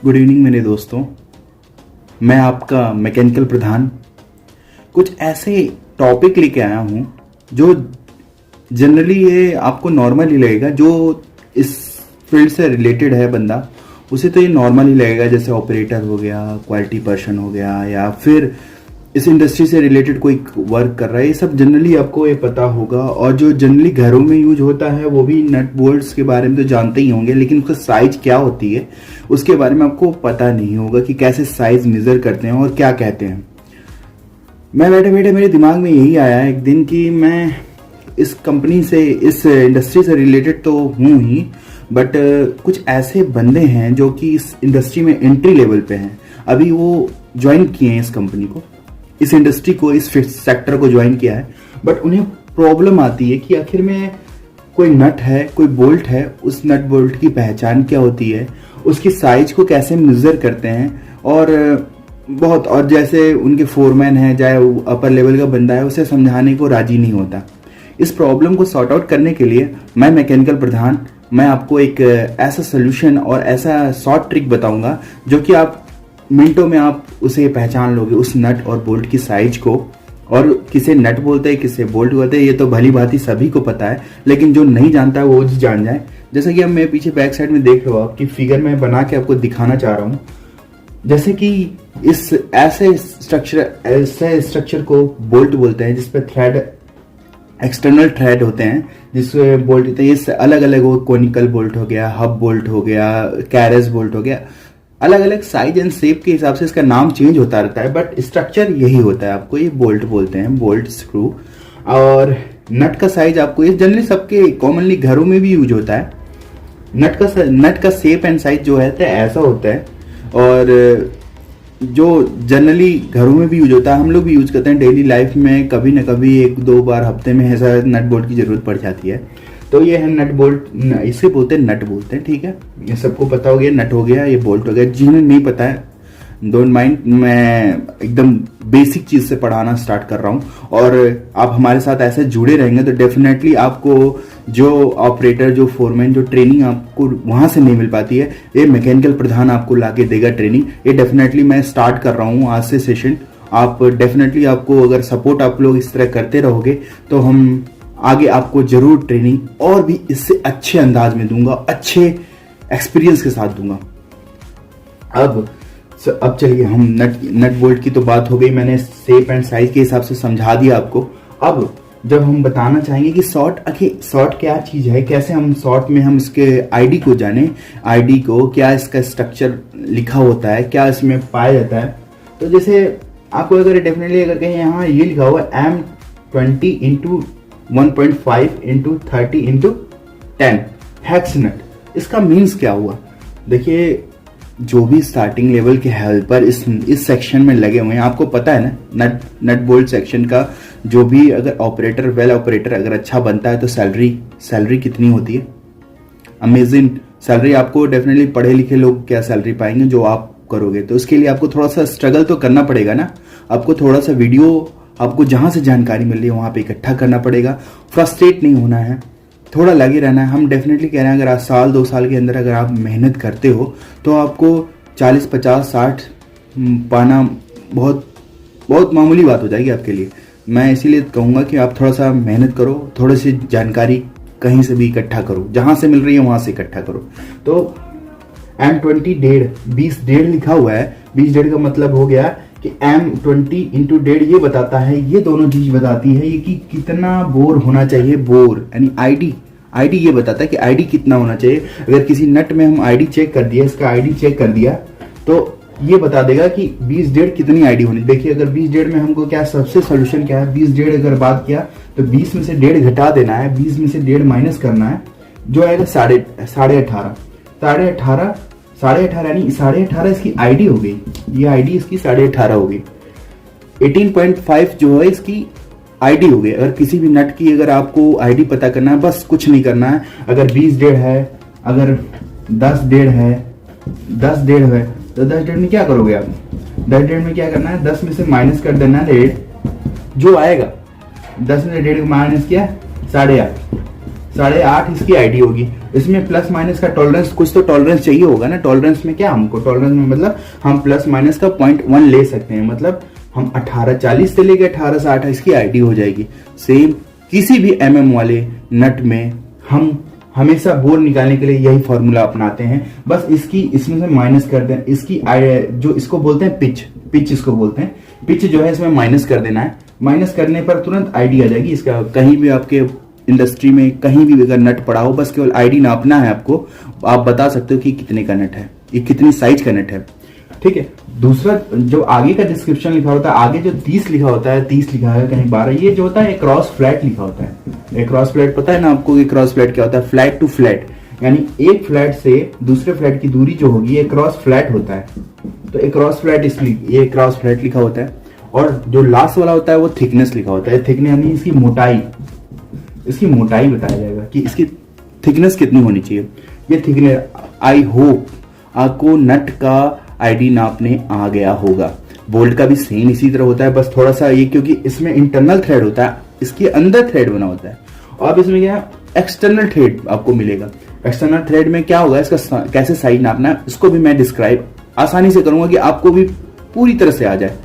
Good evening मेरे दोस्तों। मैं आपका मैकेनिकल प्रधान कुछ ऐसे टॉपिक लेके आया हूँ जो जनरली ये आपको नॉर्मल ही लगेगा। जो इस फील्ड से रिलेटेड है बंदा, उसे तो ये नॉर्मल ही लगेगा। जैसे ऑपरेटर हो गया, क्वालिटी पर्सन हो गया, या फिर इस इंडस्ट्री से रिलेटेड कोई वर्क कर रहा है, ये सब जनरली आपको ये पता होगा। और जो जनरली घरों में यूज होता है वो भी नट बोल्ट्स के बारे में तो जानते ही होंगे, लेकिन उसका साइज क्या होती है उसके बारे में आपको पता नहीं होगा कि कैसे साइज मेजर करते हैं और क्या कहते हैं। मैं बैठे बैठे मेरे दिमाग में यही आया एक दिन कि मैं इस कंपनी से, इस इंडस्ट्री से रिलेटेड तो हूँ ही, बट कुछ ऐसे बंदे हैं जो कि इस इंडस्ट्री में एंट्री लेवल पे हैं। अभी वो ज्वाइन किए हैं इस कंपनी को, इस इंडस्ट्री को, इस सेक्टर को ज्वाइन किया है, बट उन्हें प्रॉब्लम आती है कि आखिर में कोई नट है, कोई बोल्ट है, उस नट बोल्ट की पहचान क्या होती है, उसकी साइज को कैसे मेजर करते हैं, और बहुत और जैसे उनके फोरमैन है, चाहे वो अपर लेवल का बंदा है, उसे समझाने को राजी नहीं होता। इस प्रॉब्लम को सॉर्ट आउट करने के लिए मैं मैकेनिकल प्रधान, मैं आपको एक ऐसा सोल्यूशन और ऐसा शॉर्ट ट्रिक बताऊंगा जो कि आप मिनटों में आप उसे पहचान लोगे, उस नट और बोल्ट की साइज को। और किसे नट बोलते हैं, किसे बोल्ट बोलते हैं, ये तो भली भांति सभी को पता है, लेकिन जो नहीं जानता है वो जान जाए। जैसा कि अब मैं पीछे बैक साइड में देख रहा हूँ, आपकी फिगर में बना के आपको दिखाना चाह रहा हूँ। जैसे कि इस ऐसे स्ट्रक्चर को बोल्ट बोलते हैं, जिसपे थ्रेड, एक्सटर्नल थ्रेड होते हैं, जिससे बोल्ट होते हैं। इससे अलग अलग वो कोनिकल बोल्ट हो गया, हब बोल्ट हो गया, कैरस बोल्ट हो गया, अलग अलग साइज एंड शेप के हिसाब से इसका नाम चेंज होता रहता है, बट स्ट्रक्चर यही होता है। आपको ये बोल्ट बोलते हैं, बोल्ट स्क्रू। और नट का साइज आपको ये जनरली सबके कॉमनली घरों में भी यूज होता है। नट का शेप एंड साइज जो है ऐसा होता है, और जो जनरली घरों में भी यूज होता है, हम लोग भी यूज करते हैं डेली लाइफ में। कभी ना कभी एक दो बार हफ्ते में ऐसा नट बोल्ट की जरूरत पड़ जाती है। तो ये है नट बोल्ट, इसे बोलते हैं नट बोलते हैं, ठीक है। ये सबको पता हो गया, नट हो गया, ये बोल्ट हो गया। जिन्हें नहीं पता है डोंट माइंड, मैं एकदम बेसिक चीज से पढ़ाना स्टार्ट कर रहा हूँ, और आप हमारे साथ ऐसे जुड़े रहेंगे तो डेफिनेटली आपको जो ऑपरेटर, जो फोरमैन, जो ट्रेनिंग आपको वहां से नहीं मिल पाती है, ये मैकेनिकल प्रधान आपको लाके देगा ट्रेनिंग। ये डेफिनेटली मैं स्टार्ट कर रहा हूँ आज से सेशन। आप डेफिनेटली, आपको अगर सपोर्ट आप लोग इस तरह करते रहोगे तो हम आगे आपको जरूर ट्रेनिंग और भी इससे अच्छे अंदाज में दूंगा, अच्छे एक्सपीरियंस के साथ दूंगा। अब चलिए, हम नट बोल्ट की तो बात हो गई, मैंने शेप एंड साइज के हिसाब से समझा दिया आपको। अब जब हम बताना चाहेंगे कि शॉर्ट क्या चीज है, कैसे हम शॉर्ट में हम इसके आईडी को जाने, आईडी को क्या इसका स्ट्रक्चर लिखा होता है, क्या इसमें पाया जाता है। तो जैसे आपको अगर डेफिनेटली अगर कहीं यहाँ ये लिखा हुआ M20 × 1.5 × 30 × 10 हेक्स नट, इसका मीन्स क्या हुआ? देखिए, जो भी स्टार्टिंग लेवल के हेल्पर इस सेक्शन में लगे हुए हैं, आपको पता है ना, नट बोल्ट सेक्शन का जो भी अगर ऑपरेटर, वेल ऑपरेटर अगर अच्छा बनता है तो सैलरी कितनी होती है? Amazing salary. आपको डेफिनेटली पढ़े लिखे लोग क्या सैलरी पाएंगे जो आप करोगे? तो उसके लिए आपको थोड़ा सा स्ट्रगल तो करना पड़ेगा ना। आपको थोड़ा सा वीडियो, आपको जहां से जानकारी मिल रही है वहां पे इकट्ठा करना पड़ेगा। फ्रस्ट्रेट नहीं होना है, थोड़ा लगे रहना है। हम डेफिनेटली कह रहे हैं, अगर आप साल 2 साल के अंदर अगर आप मेहनत करते हो तो आपको 40, 50, 60 पाना बहुत बहुत मामूली बात हो जाएगी आपके लिए। मैं इसीलिए कहूँगा कि आप थोड़ा सा मेहनत करो, थोड़ी सी जानकारी कहीं से भी इकट्ठा करो, जहां से मिल रही है वहां से इकट्ठा करो। तो M20 20 लिखा हुआ है। 20 का मतलब हो गया कि M20 × 1.5 ये बताता है, ये दोनों चीज बताती है ये कि कितना बोर होना चाहिए। बोर यानी आईडी ये बताता है कि आईडी कितना होना चाहिए। अगर किसी नट में हम आईडी चेक कर दिया, इसका आईडी चेक कर दिया, तो ये बता देगा कि 20.5 कितनी आईडी होनी। देखिए, अगर 20.5 में हमको क्या सबसे सोल्यूशन क्या है, 20.5 अगर बात किया तो 20 में से 1.5 घटा देना है, 20 में से 1.5 माइनस करना है, जो आएगा 18.5 यानी 18.5 इसकी आईडी हो गई। ये आईडी इसकी 18.5 हो गई। 18.5 जो है इसकी आईडी हो गई। अगर किसी भी नट की अगर आपको आईडी पता करना है, बस कुछ नहीं करना है। अगर 20.5 है, अगर 10.5 है, 10.5 है, तो 10.5 में क्या करोगे आप? 10.5 में क्या करना है, 10 में से माइनस कर देना है 1.5, जो आएगा 10 में से 1.5 माइनस किया 8.5, 8.5 इसकी आईडी होगी। इसमें प्लस माइनस का टॉलरेंस, कुछ तो टॉलरेंस चाहिए होगा ना। टॉलरेंस में क्या, हमको टॉलरेंस में मतलब हम प्लस माइनस का 0.1 ले सकते हैं, मतलब हम 1840 से लेके 1828 की आईडी हो जाएगी। सेम किसी भी एमएम वाले नट में हम हमेशा बोर निकालने के लिए यही फॉर्मूला अपनाते हैं। बस इसकी इसमें से माइनस कर दें, इसकी जो इसको बोलते हैं पिच इसको बोलते हैं, पिच जो है इसमें माइनस कर देना है। माइनस करने पर तुरंत आईडी आ जाएगी इसका। कहीं भी आपके इंडस्ट्री में कहीं भी अगर नट पड़ा हो, बस केवल आईडी नापना है आपको, आप बता सकते हो कि कितने का नट है, ये कितनी साइज का नट है। ठीक है। दूसरा जो आगे का डिस्क्रिप्शन लिखा होता है, आगे जो 30 लिखा होता है, 30 लिखा है कहीं 12, ये जो होता है क्रॉस फ्लैट लिखा होता है। एक क्रॉस फ्लैट पता है ना आपको कि क्रॉस फ्लैट क्या होता है? फ्लैट टू फ्लैट, यानी एक फ्लैट से दूसरे फ्लैट की दूरी जो होगी ये क्रॉस फ्लैट होता है। तो एक क्रॉस फ्लैट इसलिए ये क्रॉस फ्लैट लिखा होता है। और जो लास्ट वाला होता है वो थिकनेस लिखा होता है। थिकनेस यानी इसकी मोटाई, इसकी मोटाई बताया जाएगा कि इसकी थिकनेस कितनी होनी चाहिए। ये थिकनेस, आई होप आपको नट का आईडी नापने आ गया होगा। बोल्ट का भी सेम इसी तरह होता है, बस थोड़ा सा ये क्योंकि इसमें इंटरनल थ्रेड होता है, इसके अंदर थ्रेड बना होता है। और अब इसमें क्या है, एक्सटर्नल थ्रेड आपको मिलेगा। एक्सटर्नल थ्रेड में क्या होगा, इसका कैसे साइज नापना है इसको भी मैं डिस्क्राइब आसानी से करूंगा कि आपको भी पूरी तरह से आ जाए।